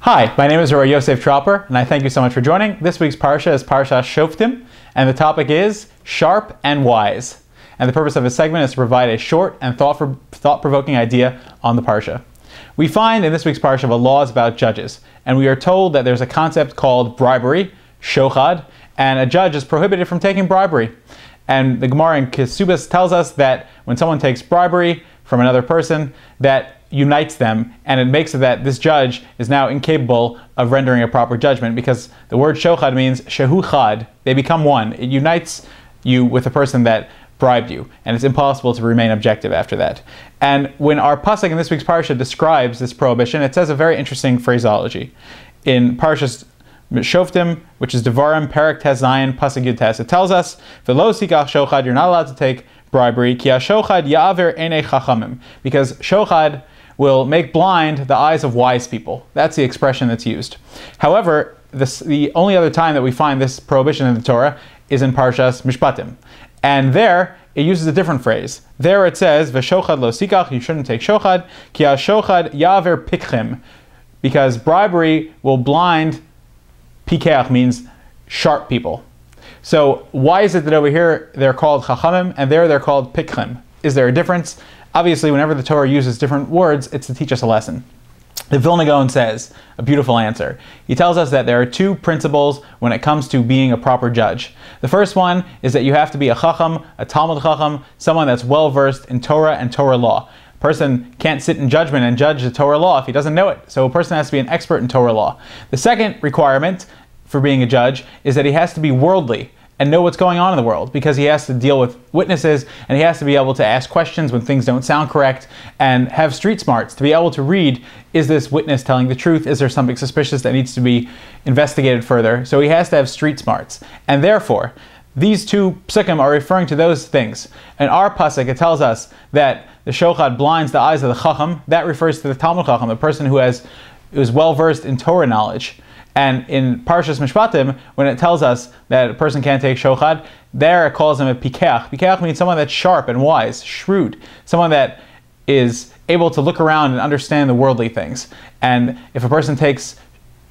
Hi, my name is Rabbi Yosef Tropper, and I thank you so much for joining. This week's Parsha is Parshas Shoftim, and the topic is sharp and wise. And the purpose of this segment is to provide a short and thought-provoking idea on the Parsha. We find in this week's Parsha the laws about judges, and we are told that there's a concept called bribery, shochad, and a judge is prohibited from taking bribery. And the Gemara in Kesubas tells us that when someone takes bribery from another person, that unites them, and it makes it that this judge is now incapable of rendering a proper judgment, because the word shochad means shehu chad, they become one. It unites you with the person that bribed you, and it's impossible to remain objective after that. And when our pasuk in this week's parsha describes this prohibition, it says a very interesting phraseology. In Parshas Shoftim, which is Devarim, Perek Tes Zayin, Pasuk Yud Tes, it tells us, "V'lo sikach shochad," you're not allowed to take bribery, "Ki ha-shochad ya'aver einei chachamim," because shochad will make blind the eyes of wise people. That's the expression that's used. However, the only other time that we find this prohibition in the Torah is in Parshas Mishpatim. And there, it uses a different phrase. There it says, "V'shochad lo sikach," you shouldn't take shochad, "Ki ha-shochad ya'aver pikchem," because bribery will blind, pikeach means sharp people. So why is it that over here they're called chachamim and there they're called pikchem? Is there a difference? Obviously, whenever the Torah uses different words, it's to teach us a lesson. The Vilna Gaon says a beautiful answer. He tells us that there are two principles when it comes to being a proper judge. The first one is that you have to be a chacham, a Talmud chacham, someone that's well-versed in Torah and Torah law. A person can't sit in judgment and judge the Torah law if he doesn't know it. So a person has to be an expert in Torah law. The second requirement for being a judge is that he has to be worldly and know what's going on in the world, because he has to deal with witnesses and he has to be able to ask questions when things don't sound correct and have street smarts to be able to read, is this witness telling the truth? Is there something suspicious that needs to be investigated further? So he has to have street smarts. And therefore, these two psukim are referring to those things. In our pasuk, it tells us that the shochad blinds the eyes of the chacham. That refers to the Talmud chacham, the person who is well-versed in Torah knowledge. And in Parshas Mishpatim, when it tells us that a person can't take shochad, there it calls him a pikeach. Pikeach means someone that's sharp and wise, shrewd, someone that is able to look around and understand the worldly things. And if a person takes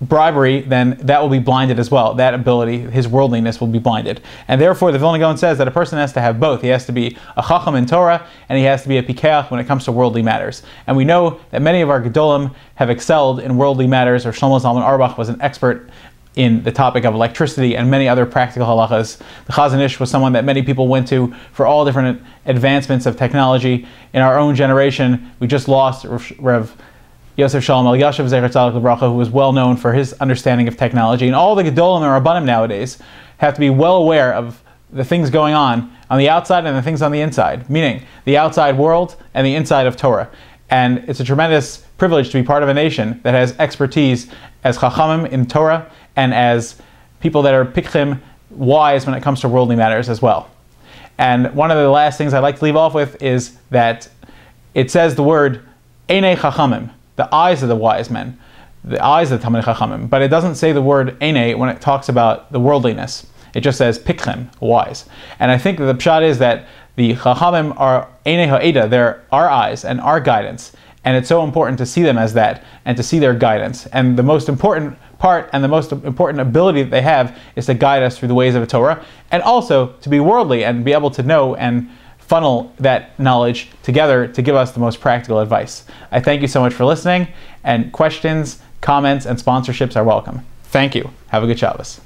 bribery, then that will be blinded as well. That ability, his worldliness, will be blinded. And therefore, the Vilna Gaon says that a person has to have both. He has to be a chacham in Torah, and he has to be a pikeach when it comes to worldly matters. And we know that many of our gedolim have excelled in worldly matters, or Shlomo Zalman Auerbach was an expert in the topic of electricity and many other practical halachas. The Chazon Ish was someone that many people went to for all different advancements of technology. In our own generation, we just lost Rev Yosef Shalom Elyashiv Zecher Tzaddik L'Bracha, who was well known for his understanding of technology. And all the Gedolim and Rabbanim nowadays have to be well aware of the things going on the outside and the things on the inside, meaning the outside world and the inside of Torah. And it's a tremendous privilege to be part of a nation that has expertise as chachamim in Torah and as people that are pikchim, wise when it comes to worldly matters as well. And one of the last things I'd like to leave off with is that it says the word einei chachamim, the eyes of the wise men, the eyes of the Talmid Chachamim. But it doesn't say the word einei when it talks about the worldliness. It just says pikchem, wise. And I think that the pshat is that the Chachamim are einei ha'eda, they're our eyes and our guidance. And it's so important to see them as that and to see their guidance. And the most important part and the most important ability that they have is to guide us through the ways of the Torah, and also to be worldly and be able to know and funnel that knowledge together to give us the most practical advice. I thank you so much for listening, and questions, comments, and sponsorships are welcome. Thank you. Have a good Shabbos.